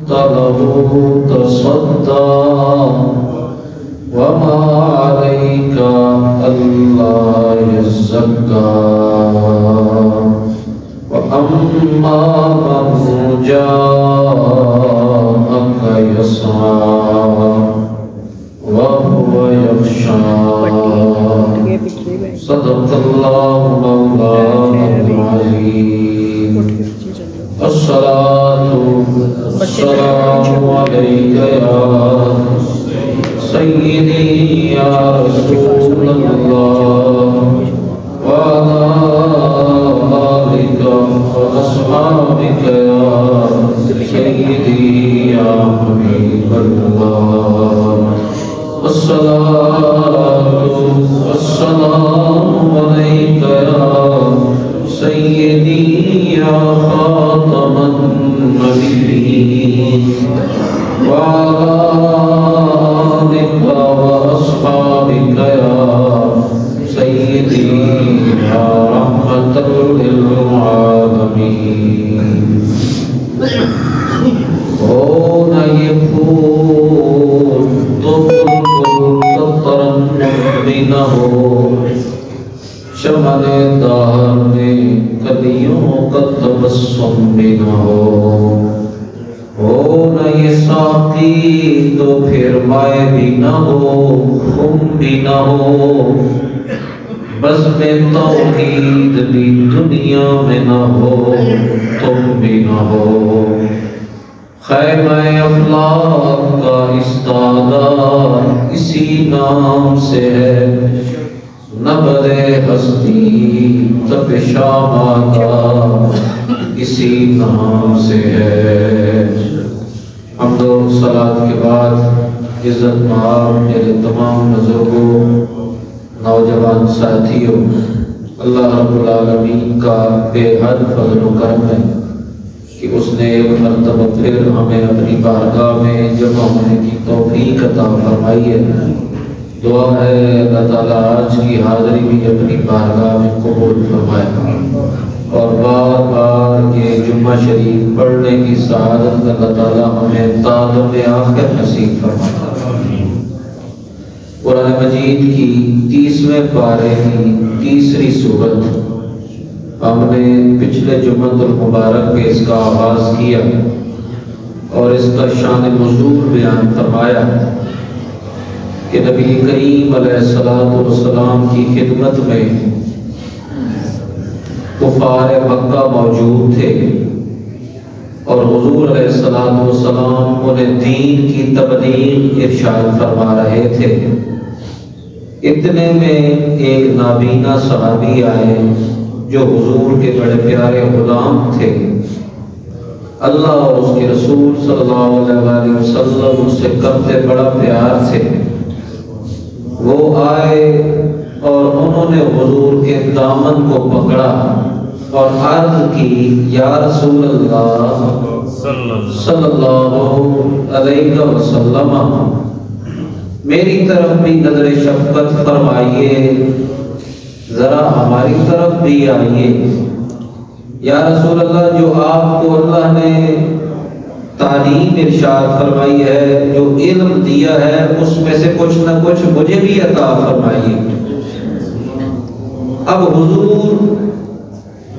له تصدى وما عليك ألا يزكى وأما من جاءك يسعى وهو يخشى صدق الله مولانا العظيم. الصلاة والسلام عليك يا سيدي يا رسول الله وعلى آلك وأصحابك يا سيدي يا حبيب الله. الصلاة والسلام عليك يا سيدي يا خاتم النبيين وعلى آلك وأصحابك يا سيدي يا رحمة للعالمين. کون یہ پھول تو بالکل ترنم بھی نہ ہو، چمن دار میں کلیوں کا تبسم بھی نہ ہو نہ یہ ساقی تو پھر مائے بھی نہ ہو، خم بھی نہ ہو، بزم توحید بھی دنیا میں نہ ہو، تم بھی نہ ہو. خیمہ افلاک کا استادہ اسی نام سے ہے، نبض ہستی تپش آمادہ اسی نام سے ہے. حمد و صلات کے بعد عزت مآب میرے تمام بزرگوں، نوجوان ساتھیوں، اللہ رب العالمین کا بے حد فضل و کرم ہے کہ اس نے ایک مرتبہ پھر ہمیں اپنی بارگاہ میں جمع ہونے کی توفیق عطا فرمائی ہے. دعا ہے اللہ تعالیٰ آج کی حاضری بھی اپنی بارگاہ میں قبول فرمائے اور بار بار یہ جمعہ شریف پڑھنے کی سعادت اللہ تعالیٰ ہمیں تعلق آخر نصیب فرمائے. قرآن مجید کی 30ویں پارے کی تیسری سورت ہم نے پچھلے جمعہ المبارک میں اس کا آغاز کیا اور اس کا شان نزول بیان فرمایا کہ نبی کریم علیہ السلام کی خدمت میں کفار مکہ موجود تھے اور حضور علیہ السلام انہیں دین کی تبلیغ ارشاد فرما رہے تھے. اتنے میں ایک نابینا صحابی آئے جو حضور کے بڑے پیارے غلام تھے. اللہ اور اس کے رسول صلی اللہ علیہ وسلم ان سے کرتے بڑا پیار تھے. وہ آئے اور انہوں نے حضور کے دامن کو پکڑا اور عرض کی، یا رسول اللہ صلی اللہ علیہ وسلم میری طرف بھی نظر شفقت فرمائیے، ذرا ہماری طرف بھی آئیے. یا رسول اللہ جو آپ کو اللہ نے تعلیم ارشاد فرمائی ہے، جو علم دیا ہے، اس میں سے کچھ نہ کچھ مجھے بھی عطا فرمائیے. اب حضور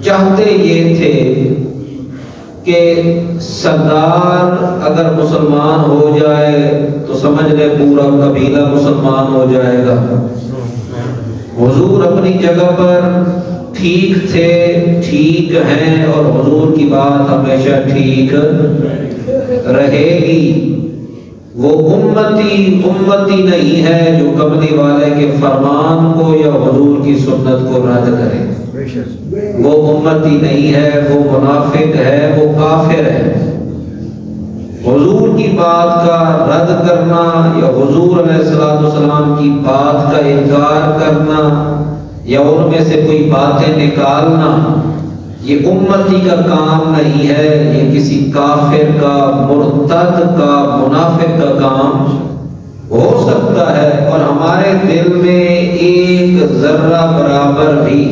چاہتے یہ تھے کہ سردار اگر مسلمان ہو جائے تو سمجھ لے پورا قبیلہ مسلمان ہو جائے گا. حضور اپنی جگہ پر ٹھیک تھے، ٹھیک ہیں اور حضور کی بات ہمیشہ ٹھیک رہے گی. وہ امتی نہیں ہے جو کملی والے کے فرمان کو یا حضور کی سنت کو رد کرے. وہ امتی نہیں ہے، وہ منافق ہے، وہ کافر ہے. حضور کی بات کا رد کرنا یا حضور علیہ السلام کی بات کا انکار کرنا یا ان میں سے کوئی باتیں نکالنا، یہ امتی کا کام نہیں ہے. یہ کسی کافر کا، مرتد کا، منافق کا کام ہو سکتا ہے. اور ہمارے دل میں ایک ذرہ برابر بھی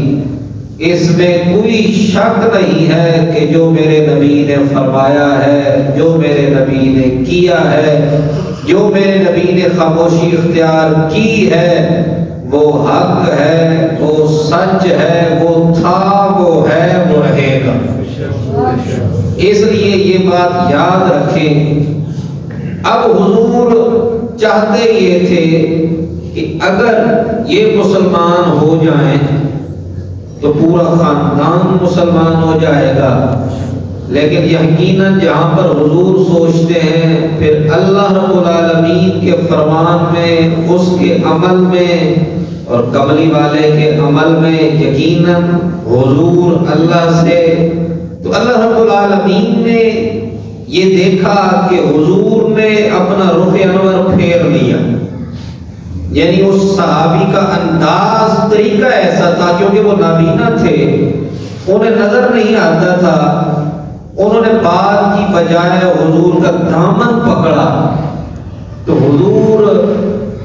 اس میں کوئی شک نہیں ہے کہ جو میرے نبی نے فرمایا ہے، جو میرے نبی نے کیا ہے، جو میرے نبی نے خاموشی اختیار کی ہے وہ حق ہے، وہ سچ ہے، وہ تھا، وہ ہے، وہ رہے گا۔ اس لیے یہ بات یاد رکھیں۔ اب حضور چاہتے یہ تھے کہ اگر یہ مسلمان ہو جائیں تو پورا خاندان مسلمان ہو جائے گا، لیکن یقیناً جہاں پر حضور سوچتے ہیں پھر اللہ رب العالمین کے فرمان میں، اس کے عمل میں اور کملی والے کے عمل میں یقیناً حضور اللہ سے، تو اللہ رب العالمین نے یہ دیکھا کہ حضور نے اپنا رخ انور پھیر لیا، یعنی اس صحابی کا انداز، طریقہ ایسا تھا، کیونکہ وہ نابینا تھے، انہیں نظر نہیں آتا تھا، انہوں نے بات کی بجائے حضور کا دامن پکڑا، تو حضور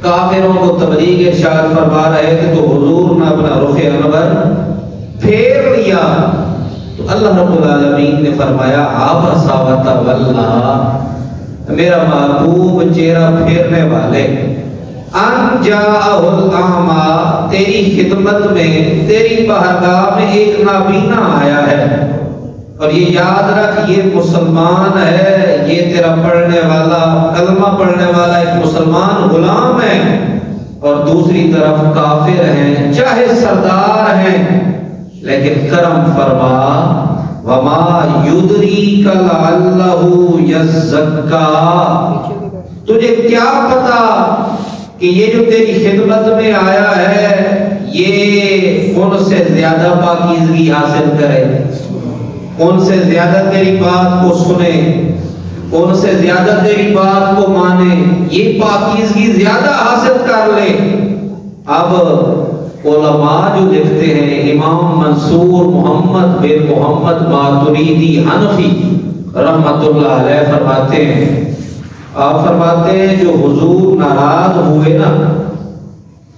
کافروں کو تبلیغ ارشاد فرما رہے تھے تو حضور نے اپنا رخ انور پھیر لیا، تو اللہ رب العالمین نے فرمایا عبس وتولی، میرا محبوب چہرہ پھیرنے والے، ان جاءہ الاعمی، تیری خدمت میں، تیری بارگاہ میں ایک نابینا آیا ہے، اور یہ یاد رکھ یہ مسلمان ہے، یہ تیرا پڑھنے والا، کلمہ پڑھنے والا ایک مسلمان غلام ہے، اور دوسری طرف کافر ہیں، چاہے سردار ہیں، لیکن کرم فرما، وما یدریک لعلہ یزکا، تجھے کیا پتا کہ یہ جو تیری خدمت میں آیا ہے یہ ان سے زیادہ پاکیزگی حاصل کرے، ان سے زیادہ تیری بات کو سنے، ان سے زیادہ تیری بات کو مانے، یہ پاکیزگی زیادہ حاصل کر لے۔ اب علماء جو لکھتے ہیں، امام منصور محمد بن محمد ماتریدی حنفی رحمت اللہ علیہ فرماتے ہیں، آپ فرماتے ہیں جو حضور ناراض ہوئے نا،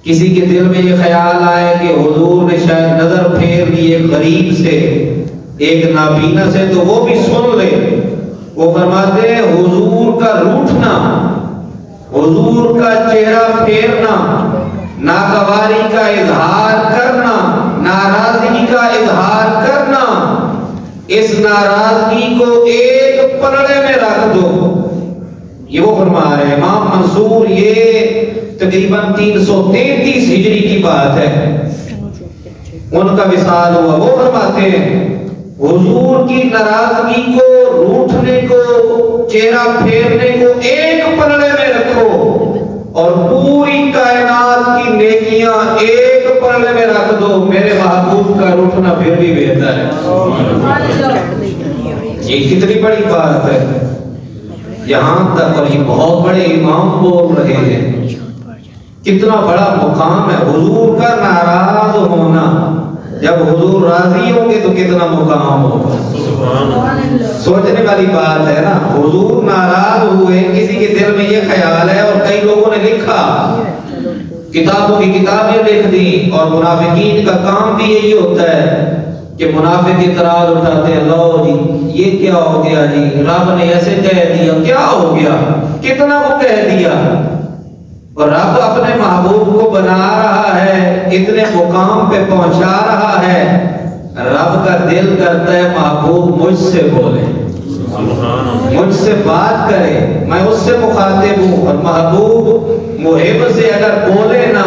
کسی کے دل میں یہ خیال آئے کہ حضور نے شاید نظر پھیر لی ایک غریب سے، ایک نابینا سے، تو وہ بھی سن لے، وہ فرماتے ہیں حضور کا روٹھنا، حضور کا چہرہ پھیرنا، ناگواری کا اظہار کرنا، ناراضگی کا اظہار کرنا، اس ناراضگی کو ایک پلڑے میں رکھ دو، یہ وہ فرما رہے ہیں امام منصور، یہ تقریباً 333 ہجری کی بات ہے، ان کا وصال ہوا، وہ فرماتے ہیں حضور کی ناراضگی کو، روٹھنے کو، چہرہ پھیرنے کو ایک پلڑے میں رکھو، اور پوری کائنات کی نیکیاں ایک پلڑے میں رکھ دو، میرے محبوب کا روٹھنا پھر بھی بہتر ہے۔ یہ کتنی بڑی بات ہے، یہاں تک، اور یہ بہت بڑے امام بول رہے ہیں، کتنا بڑا مقام ہے حضور کا ناراض ہونا، جب حضور راضی ہوں گے تو کتنا مقام ہوگا، سوچنے والی بات ہے نا۔ حضور ناراض ہوئے، کسی کے دل میں یہ خیال ہے، اور کئی لوگوں نے لکھا، کتابوں کی کتابیں لکھ دی، اور منافقین کا کام بھی یہی ہوتا ہے کہ منافق اعتراض اٹھاتے ہیں، لو جی یہ کیا ہو گیا جی، رب نے ایسے کہہ دیا، کیا ہو گیا، کتنا وہ کہہ دیا، اور رب اپنے محبوب کو بنا رہا ہے، اتنے مقام پہ پہنچا رہا ہے، رب کا دل کرتا ہے محبوب مجھ سے بولے، مجھ سے بات کرے، میں اس سے مخاطب ہوں، اور محبوب محب سے اگر بولے نا،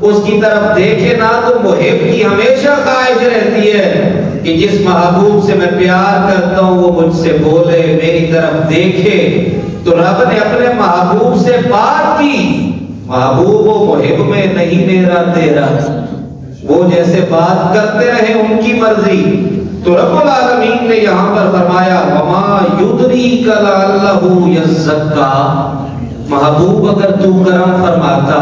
اس کی طرف دیکھے نا، تو محب کی ہمیشہ خواہش رہتی ہے کہ جس محبوب سے میں پیار کرتا ہوں وہ مجھ سے بولے، میری طرف دیکھے، تو رب نے اپنے محبوب سے بات کی، محبوب و محب میں نہیں میرا تیرا، وہ جیسے بات کرتے رہے ان کی مرضی، تو رب العالمین نے یہاں پر فرمایا وما یدریک لعلہ یزکا، محبوب اگر تو کرم فرماتا،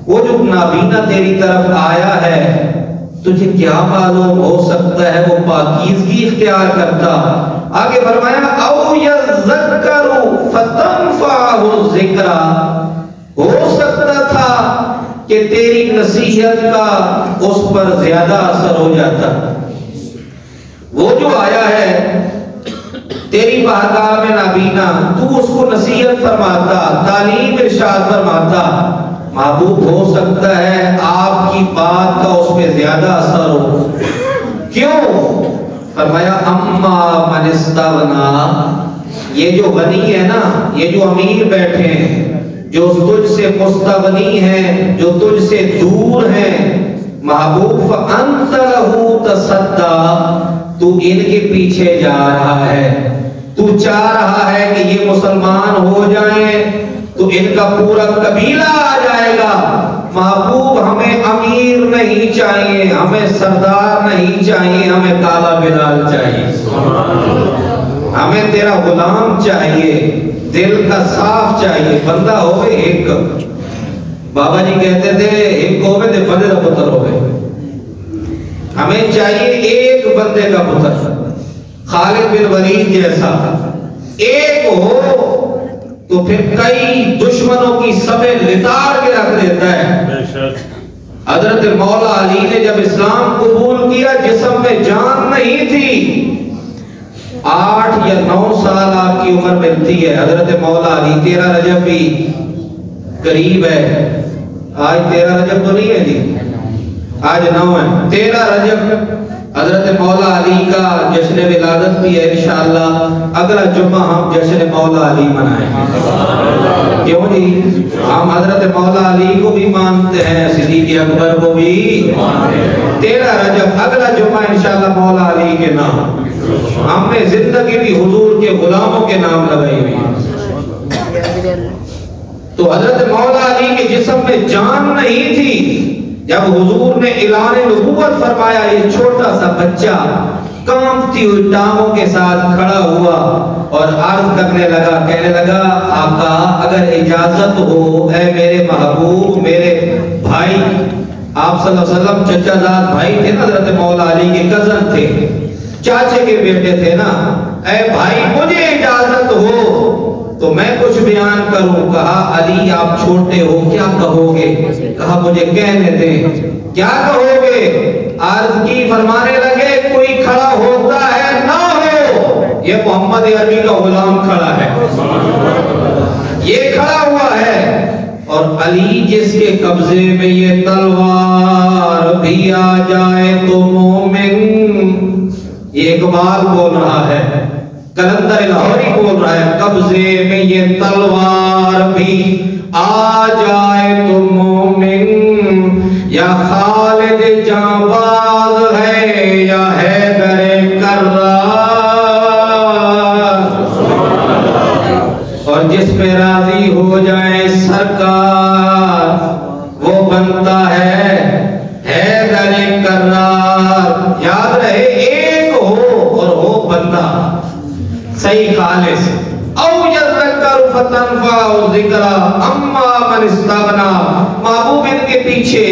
وہ جو نابینا تیری طرف آیا ہے، تجھے کیا معلوم ہو سکتا ہے وہ پاکیزگی اختیار کرتا، آگے فرمایا او یذکر فتنفعہ الذکر، ہو سکتا تھا کہ تیری نصیحت نصیحت کا اس پر زیادہ اثر ہو جاتا۔ وہ جو آیا ہے تیری بارگاہ میں نابینا، تو اس کو نصیحت فرماتا، تعلیم ارشاد فرماتا، محبوب ہو سکتا ہے آپ کی بات کا اس پہ زیادہ اثر ہو۔ کیوں؟ فرمایا اما من استغنا، یہ جو غنی ہے نا، یہ جو امیر بیٹھے ہیں، جو تجھ سے مستغنی ہیں، جو تجھ سے دور ہیں، محبوب فانت لہ تصدی، تو ان کے پیچھے جا رہا ہے، تو چاہ رہا ہے کہ یہ مسلمان ہو جائیں تو ان کا پورا قبیلہ آ جائے گا۔ محبوب ہمیں امیر نہیں چاہیے، ہمیں سردار نہیں چاہیے، ہمیں کالا بلال چاہیے، ہمیں تیرا غلام چاہیے، دل کا صاف چاہیے، بندہ ہوئے ایک۔ بابا جی کہتے تھے ایک ہوئے تھے بندے کا پتر ہوئے، ہمیں چاہیے ایک بندے کا پتر، خالد بن ولید جیسا ایک ہو تو پھر کئی دشمنوں کی صفیں لتاڑ کے رکھ دیتا ہے۔ حضرت مولا علی نے جب اسلام قبول کیا جسم میں جان نہیں تھی، 8 یا 9 سال آپ کی عمر ملتی ہے، حضرت مولا علی 13 رجب بھی قریب ہے، آج 13 رجب تو نہیں ہے جی، آج 9 ہے، 13 رجب حضرت مولا علی کا جشن ولادت بھی ہے، انشاءاللہ اگلا جمعہ ہم جشن مولا علی منائیں گے۔ کیوں جی؟ ہم حضرت مولا علی کو بھی مانتے ہیں، صدیق اکبر کو بھی۔ 13 رجب اگلا جمعہ انشاءاللہ مولا علی کے نام، ہم نے زندگی بھی حضور کے غلاموں کے نام لگائی ہوئی ہے۔ تو حضرت مولا علی کے جسم میں جان نہیں تھی، جب حضور نے اعلان نبوت فرمایا، یہ چھوٹا سا بچہ کانپتی ہوئی ٹانگوں کے ساتھ کھڑا ہوا اور عرض کرنے لگا، کہنے لگا آقا اگر اجازت ہو، اے میرے محبوب، میرے بھائی، آپ صلی اللہ علیہ وسلم چچا زاد بھائی تھے نا، حضرت مولا علی کے کزن تھے، چاچے کے بیٹے تھے نا، اے بھائی مجھے اجازت ہو تو میں کچھ بیان کروں۔ کہا علی آپ چھوٹے ہو، کیا کہو گے؟ کہا مجھے کہنے دیں، کیا کہو گے؟ عرض کی، فرمانے لگے کوئی کھڑا ہوتا ہے نہ ہو، یہ محمد عربی کا غلام کھڑا ہے، یہ کھڑا ہوا ہے، اور علی جس کے قبضے میں یہ تلوار بھی آ جائے تو مومن، یہ اقبال بول رہا ہے، کلندر لاہوری بول رہا ہے، قبضے میں یہ تلوار بھی آ جائے تو مومن، یا خالد جانباز ہے یا حیدر کرار، اور جس پہ راضی ہو جائے سرکار وہ بنتا ہے حیدر کرار۔ یاد رہے ایک ہو اور ہو بندہ صحیح خالص، او یذکر فتنفع ذکرا اما من استغنا، محبوب ان کے پیچھے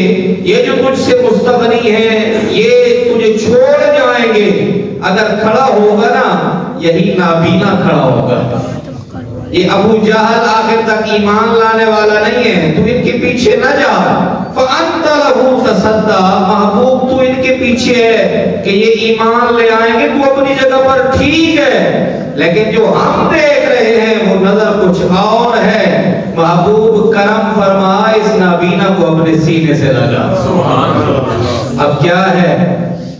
یہ جو تجھ سے مستغنی ہے یہ تجھے چھوڑ جائیں گے، اگر کھڑا ہوگا نا یہی نابینا کھڑا ہوگا، یہ ابو جہل آخر تک ایمان لانے والا نہیں ہے، تو ان کے پیچھے نہ جا، فَأَنْتَ لَهُ تَصَدَّى، محبوب تو ان کے پیچھے ہے کہ یہ ایمان لے آئیں گے، تو اپنی جگہ پر ٹھیک ہے، لیکن جو ہم دیکھ رہے ہیں وہ نظر کچھ اور ہے۔ محبوب کرم فرما اس نابینا کو اپنے سینے سے لگا۔ اب کیا ہے؟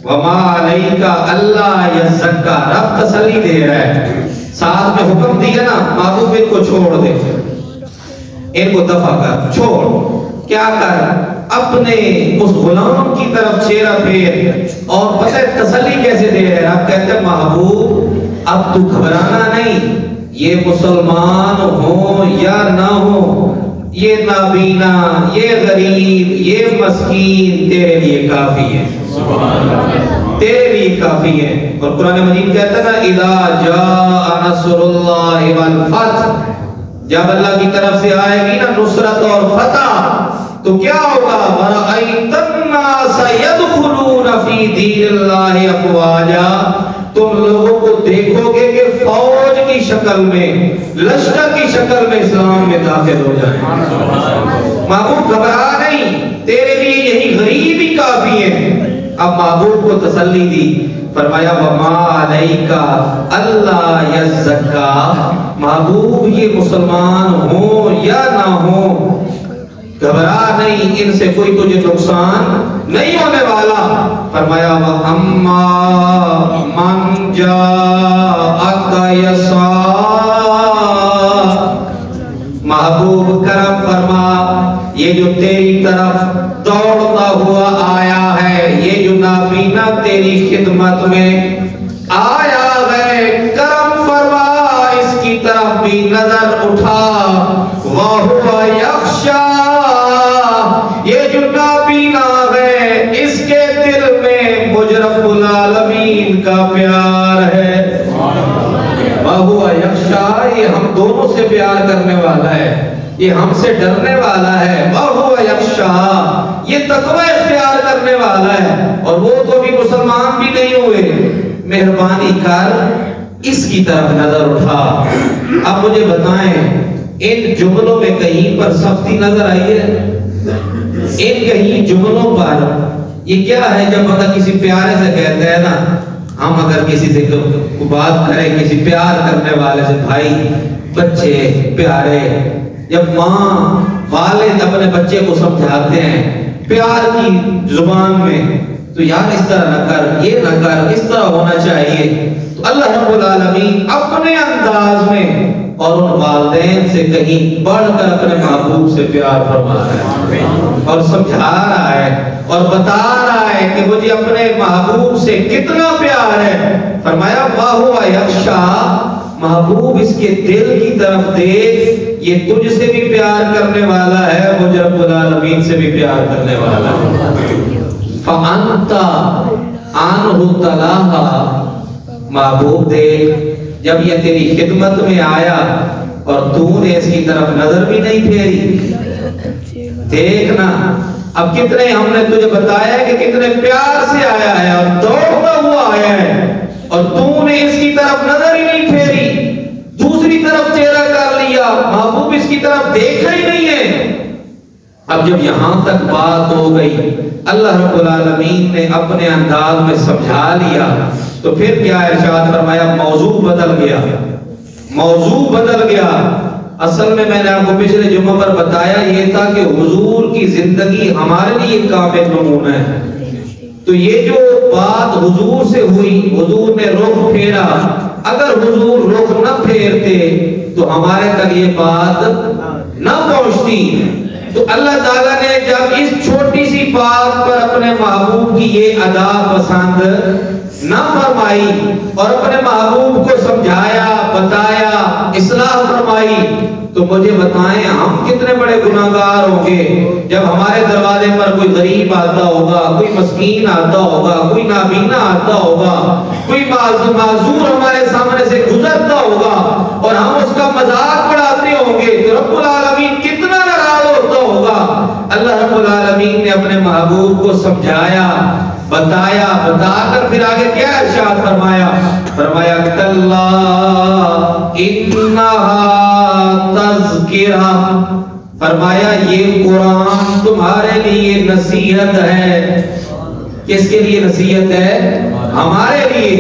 وَمَا عَلَيْكَ أَلَّا يَزَّكَّى، رب تسلی دے رہا ہے، ساتھ میں حکم دیا نا محبوب ان کو چھوڑ دے، ان کو دفع کر، چھوڑ، کیا کر؟ اپنے اس غلام کی طرف چہرہ پھیر، اور پتہ تسلی کیسے دے رہے ہیں؟ آپ کہتے ہیں محبوب اب تو گھبرانا نہیں، یہ مسلمان ہو یا نہ ہو، یہ نابینا، یہ غریب، یہ مسکین تیرے لیے کافی ہے، تیرے لیے کافی ہے۔ اور قرآن مجید کہتا ہے نا اذا جاء نصر اللہ والفتح، جب اللہ کی طرف سے آئے گی نا نصرت اور فتح تو کیا ہوگا؟ وَرَأَيْتَ النَّاسَ يَدْخُلُونَ فِي دِينِ اللَّهِ أَفْوَاجًا، تم لوگوں کو دیکھو گے کہ فوج کی شکل میں، لشکر کی شکل میں اسلام میں داخل ہو جائیں۔ محبوب گھبرا نہیں، تیرے لیے یہی غریب ہی کافی ہیں۔ اب محبوب کو تسلی دی، فرمایا وَمَا عَلَيْكَ أَلَّا يَزَّكَّى، محبوب یہ مسلمان ہوں یا نہ ہوں گھبرا نہیں، ان سے کوئی تجھے نقصان نہیں ہونے والا۔ فرمایا وَأَمَّا مَنْ جَاءَكَ يَسْعَىٰ، محبوب کرم فرما، یہ جو تیری طرف دوڑتا ہوا آیا ہے، یہ جو نابینا تیری خدمت میں آیا ہے، کرم فرما اس کی طرف بھی نظر اٹھا۔ وَهُوَ يَخْشَىٰ، یہ جو نابینا ہے اس کے دل میں مجھ رب العالمین کا پیار ہے۔ وَهُوَ يَخْشَىٰ، یہ ہم دونوں سے پیار کرنے والا ہے، یہ ہم سے ڈرنے والا ہے۔ وَهُوَ يَخْشَىٰ، یہ تقوی اختیار کرنے والا ہے، اور وہ تو بھی مسلمان بھی نہیں ہوئے، مہربانی کر اس کی طرف نظر اٹھا۔ اب مجھے بتائیں ان جملوں میں کہیں پر سختی نظر آئی ہے؟ ان کہیں جملوں پر یہ کیا ہے؟ جب بندہ کسی پیارے سے کہتا ہے نا، ہم اگر کسی سے بات کریں کسی پیار کرنے والے سے، بھائی بچے پیارے، جب ماں والد اپنے بچے کو سمجھاتے ہیں پیار کی زبان میں، تو یار اس طرح نہ کر، یہ نہ کر، اس طرح ہونا چاہیے، تو اللہ رب العالمین اپنے انداز میں اور ان والدین سے کہیں بڑھ کر اپنے محبوب سے پیار فرما رہا ہے اور سمجھا رہا ہے اور بتا رہا ہے کہ مجھے اپنے محبوب سے کتنا پیار ہے۔ فرمایا وَهُوَ يَخْشَىٰ، محبوب اس کے دل کی طرف دیکھ، یہ تجھ سے بھی پیار کرنے والا ہے، مجھے رب العالمین سے بھی پیار کرنے والا ہے۔ فَأَنْتَ عَنْهُ تَلَاهَا، محبوب دیکھ جب یہ تیری خدمت میں آیا اور تو نے اس کی طرف نظر بھی نہیں پھیری، دیکھنا اب کتنے ہم نے تجھے بتایا کہ کتنے پیار سے آیا ہے اور دوڑتا ہوا آیا ہے، اور تو نے اس کی طرف نظر ہی نہیں پھیری، دوسری طرف چہرہ کر لیا، محبوب اس کی طرف دیکھا ہی نہیں ہے۔ اب جب یہاں تک بات ہو گئی، اللہ رب العالمین نے اپنے انداز میں سمجھا لیا، تو پھر کیا ارشاد فرمایا؟ موضوع بدل گیا، موضوع بدل گیا۔ اصل میں نے آپ کو پچھلے جمعہ پر بتایا یہ تھا کہ حضور کی زندگی ہمارے لیے کامل نمونہ ہے، تو یہ جو بات حضور سے ہوئی، حضور نے رخ پھیرا، اگر حضور رخ نہ پھیرتے تو ہمارے تک یہ بات نہ پہنچتی۔ تو اللہ تعالیٰ نے جب اس چھوٹی سی بات پر اپنے محبوب کی یہ ادا پسند نہ فرمائی اور اپنے محبوب کو سمجھایا، بتایا، اصلاح فرمائی، تو مجھے بتائیں ہم کتنے بڑے گناہگار ہوں گے جب ہمارے دروازے پر کوئی غریب آتا ہوگا، کوئی مسکین آتا ہوگا، کوئی نابینا آتا ہوگا، کوئی معذور ہمارے سامنے سے گزرتا ہوگا اور ہم اس کا مذاق اڑاتے ہوں گے، تو رب العالمین کتنا ناراض ہوتا ہوگا۔ اللہ رب العالمین نے اپنے محبوب کو سمجھایا، بتایا، بتا کر پھر آگے کیا ارشاد فرمایا؟ فرمایا کَلَّا إِنَّهَا تَذْكِرَةٌ، فرمایا یہ قرآن تمہارے لیے نصیحت ہے۔ کس کے لیے نصیحت ہے؟ ہمارے لیے،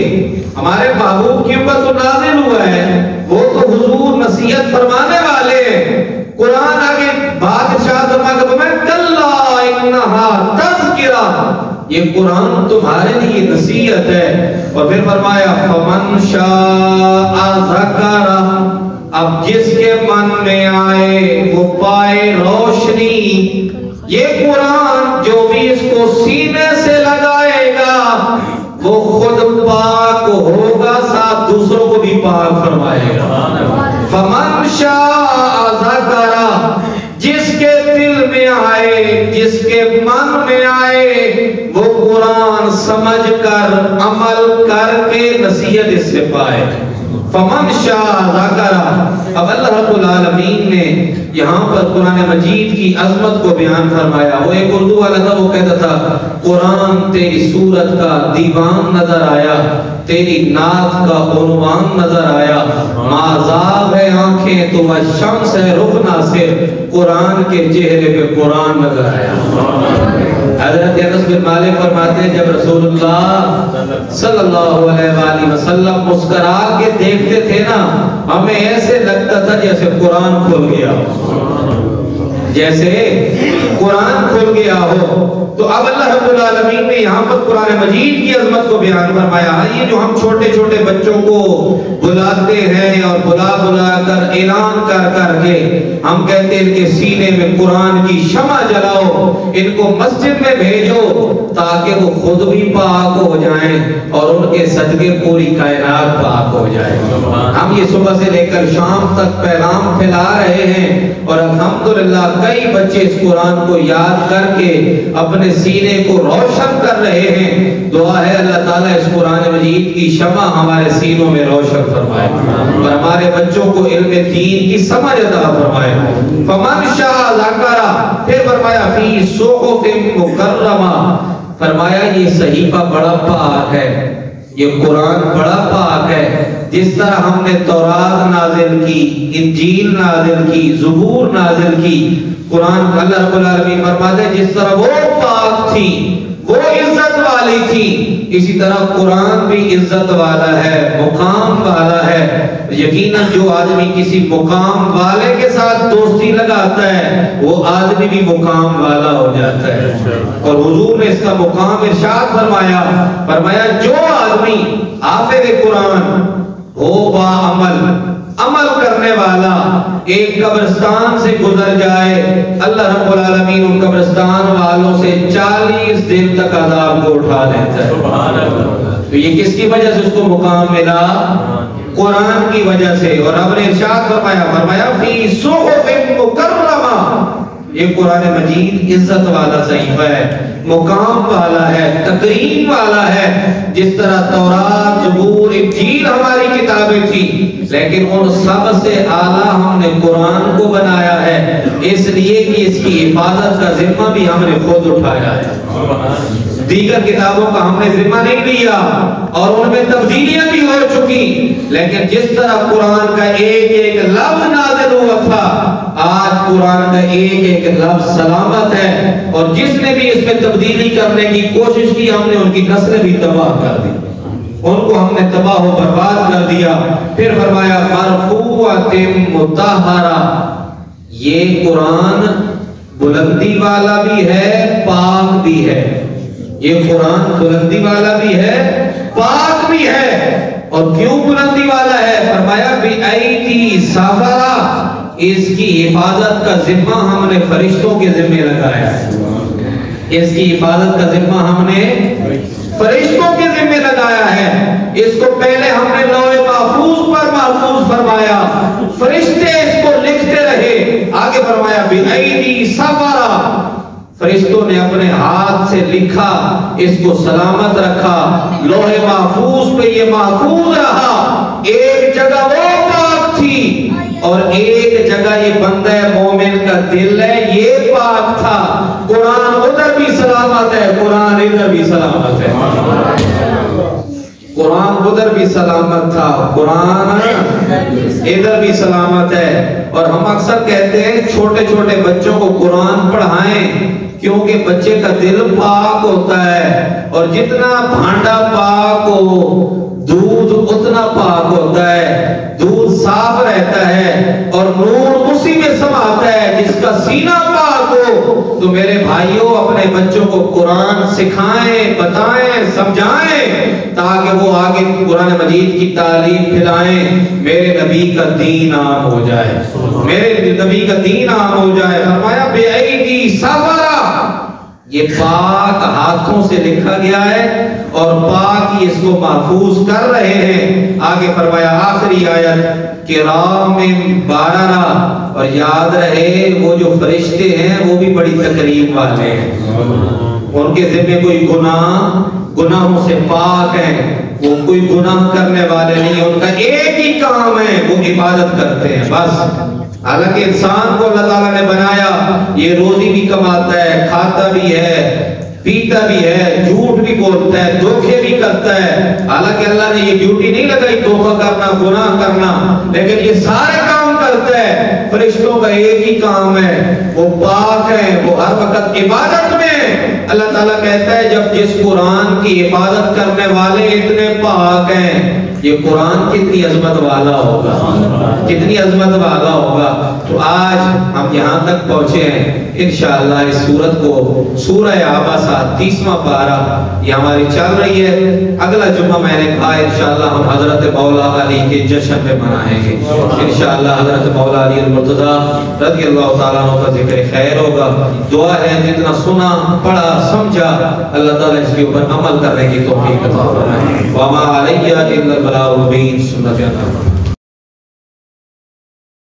ہمارے محبوب کی اوپر تو نازل ہوا ہے، وہ تو حضور نصیحت فرمانے والے ہیں۔ قرآن آگے بات ارشاد فرمایا کَلَّا إِنَّهَا تَذْكِرَةٌ، یہ قرآن تمہارے لیے نصیحت ہے۔ اور پھر فرمایا فَمَنْ شَاءَ ذَكَرَ، اب جس کے من میں آئے وہ پائے روشنی۔ یہ قرآن جو بھی اس کو سینے سے لگائے گا وہ خود پاک ہوگا، ساتھ دوسروں کو بھی پاک فرمائے گا۔ فَمَنْ شَاءَ ذَكَرَ، جس کے دل میں آئے، جس کے من میں آئے، وہ قرآن سمجھ کر عمل کر کے نصیحت اس سے پائے۔ فَمَنْ شَاءَ ذَكَرَ، اب اللہ رب العالمین نے یہاں پر قرآن مجید کی عظمت کو بیان فرمایا۔ وہ ایک اردو والا تھا، وہ کہتا تھا قرآن تیری صورت کا دیوان نظر آیا، تیری نعت کا عنوان نظر آیا، معذاب ہے آنکھیں تو وہ شمس ہے رخ ناصر، قرآن کے چہرے پہ قرآن نظر آیا۔ حضرت انس بن مالک فرماتے ہیں جب رسول اللہ صلی اللہ علیہ وآلہ وسلم مسکرا کے دیکھتے تھے نا، ہمیں ایسے لگتا تھا جیسے قرآن کھل گیا، جیسے قرآن کھل گیا ہو۔ تو اب اللہ رب العالمین نے یہاں پر قرآن مجید کی عظمت کو بیان فرمایا۔ یہ جو ہم چھوٹے چھوٹے بچوں کو بلاتے ہیں اور بلا کر اعلان کر کے ہم کہتے ہیں کہ سینے میں قرآن کی شمع جلاؤ، ان کو مسجد میں بھیجو تاکہ وہ خود بھی پاک ہو جائیں اور ان کے صدقے پوری کائنات پاک ہو جائے۔ ہم یہ صبح سے لے کر شام تک پیغام پھیلا رہے ہیں اور الحمدللہ کئی بچے اس قرآن کو یاد کر کے اپنے سینے کو روشن کر رہے ہیں۔ دعا ہے اللہ تعالیٰ اس قرآن مجید کی شمع ہمارے سینوں میں روشن فرمائے اور ہمارے بچوں کو علم دین کی سمجھ عطا فرمائے۔ فمن شاء ذکر، پھر فرمایا فی صحف مکرمہ، فرمایا یہ صحیفہ بڑا پاک ہے، یہ قرآن بڑا پاک ہے۔ جس طرح ہم نے تورات نازل کی، انجیل نازل کی، زبور نازل کی، قرآن اللہ رب العالمین فرماتے ہیں جس طرح وہ پاک تھی، وہ عزت والی تھی، اسی طرح قرآن بھی عزت والا ہے، مقام والا ہے۔ یقیناً جو آدمی کسی مقام والے کے ساتھ دوستی لگاتا ہے وہ آدمی بھی مقام والا ہو جاتا ہے۔ اور حضور نے اس کا مقام ارشاد فرمایا جو آدمی حافظ قرآن ہو با عمل کرنے والا ایک قبرستان سے گزر جائے، اللہ رب العالمین ان قبرستان والوں سے 40 دن تک عذاب کو اٹھا دیتا ہے۔ تو یہ کس کی وجہ سے اس کو مقام ملا؟ قرآن کی وجہ سے۔ اور رب نے ارشاد فرمایا فی صحف مکرمہ، یہ قرآن مجید عزت والا صحیفہ ہے، مقام والا ہے، تکریم والا ہے۔ جس طرح تورات، زبور، انجیل ہماری کتابیں تھی، لیکن ان سب سے اعلیٰ ہم نے قرآن کو بنایا ہے، اس لیے کہ اس کی حفاظت کا ذمہ بھی ہم نے خود اٹھایا ہے۔ دیگر کتابوں کا ہم نے ذمہ نہیں لیا اور ان میں تبدیلیاں بھی ہو چکی، لیکن جس طرح قرآن کا ایک ایک لفظ نازل ہوا تھا، آج قرآن کا ایک ایک لفظ سلامت ہے، اور جس نے بھی اس میں تبدیلی کرنے کی کوشش کی ہم نے ان کی نسلیں بھی تباہ کر دی، ان کو ہم نے تباہ و برباد کر دیا۔ پھر فرمایا مرفوعۃ مطہرہ، یہ قرآن بلندی والا بھی ہے، پاک بھی ہے۔ یہ قرآن بلندی والا بھی ہے، پاک بھی ہے۔ اور کیوں بلندی والا ہے؟ فرمایا بِأَيْدِي سَفَرَةٍ، اس کی حفاظت کا ذمہ ہم نے فرشتوں کے ذمہ لگایا ہے، اس کی حفاظت کا ذمہ ہم نے فرشتوں کے ذمہ لگایا ہے۔ اس کو پہلے ہم نے لوح محفوظ پر محفوظ فرمایا، فرشتے اس کو لکھتے رہے۔ آگے فرمایا بِأَيْدِي سَفَرَةٍ، فرشتوں نے اپنے ہاتھ سے لکھا، اس کو سلامت رکھا، لوح محفوظ پہ یہ محفوظ رہا۔ ایک جگہ وہ پاک تھی اور ایک جگہ یہ بندہ مومن کا دل ہے، یہ پاک تھا۔ قرآن ادھر بھی سلامت ہے، قرآن ادھر بھی سلامت ہے، قرآن ادھر بھی سلامت تھا، قرآن ادھر بھی سلامت ہے۔ اور ہم اکثر کہتے ہیں چھوٹے چھوٹے بچوں کو قرآن پڑھائیں، کیونکہ بچے کا دل پاک ہوتا ہے، اور جتنا بھانڈا پاک ہو دودھ اتنا پاک ہوتا ہے، دودھ صاف رہتا ہے اور نور اسی میں سماتا ہے جس کا سینہ پاک ہو۔ تو میرے بھائیوں اپنے بچوں کو قرآن سکھائیں، بتائیں، سمجھائیں، تاکہ وہ آگے قرآن مجید کی تعلیم پھیلائیں، میرے نبی کا دین عام ہو جائے، میرے نبی کا دین عام ہو جائے۔ فرمایا بِأَيْدِي سَفَرَةٍ، یہ پاک ہاتھوں سے لکھا گیا ہے اور پاک ہی اس کو محفوظ کر رہے ہیں۔ آگے فرمایا آخری آیت کرام باررہ، اور یاد رہے وہ جو فرشتے ہیں وہ بھی بڑی تکریم والے ہیں، ان کے ذمہ کوئی گناہوں سے پاک ہیں، وہ کوئی گناہ کرنے والے نہیں، ان کا ایک ہی کام ہے، وہ عبادت کرتے ہیں بس۔ حالانکہ انسان کو اللہ تعالیٰ نے بنایا، یہ روزی بھی کماتا ہے، کھاتا بھی ہے، پیتا بھی ہے، جھوٹ بھی بولتا ہے، دھوکے بھی کرتا ہے۔ حالانکہ اللہ نے یہ ڈیوٹی نہیں لگائی دھوکہ کرنا، گناہ کرنا، لیکن یہ سارے کام کرتا ہے۔ فرشتوں کا ایک ہی کام ہے، وہ پاک ہیں، وہ ہر وقت عبادت میں ہیں۔ اللہ تعالیٰ کہتا ہے جب جس قرآن کی عبادت کرنے والے اتنے پاک ہیں، یہ قرآن کتنی عظمت والا ہوگا، کتنی عظمت والا ہوگا۔ تو آج ہم یہاں تک پہنچے ہیں، انشاءاللہ اس سورت کو سورہ عبسہ 30واں پارہ یہ ہماری چل رہی ہے۔ اگلا جمعہ میں نے کہا انشاءاللہ ہم حضرت مولا علی کے جشن میں منائیں گے انشاءاللہ۔ حضرت مولا علی المرتضیٰ رضی اللہ تعالیٰ عنہ کا ذکر خیر ہوگا۔ دعا ہے جتنا سنا پڑھا سمجھا اللہ تعالیٰ اس کے اوپر عمل کرنے کی توفیق عطا فرمائے۔ وما علیہ الا البلاغ المبین۔ سنت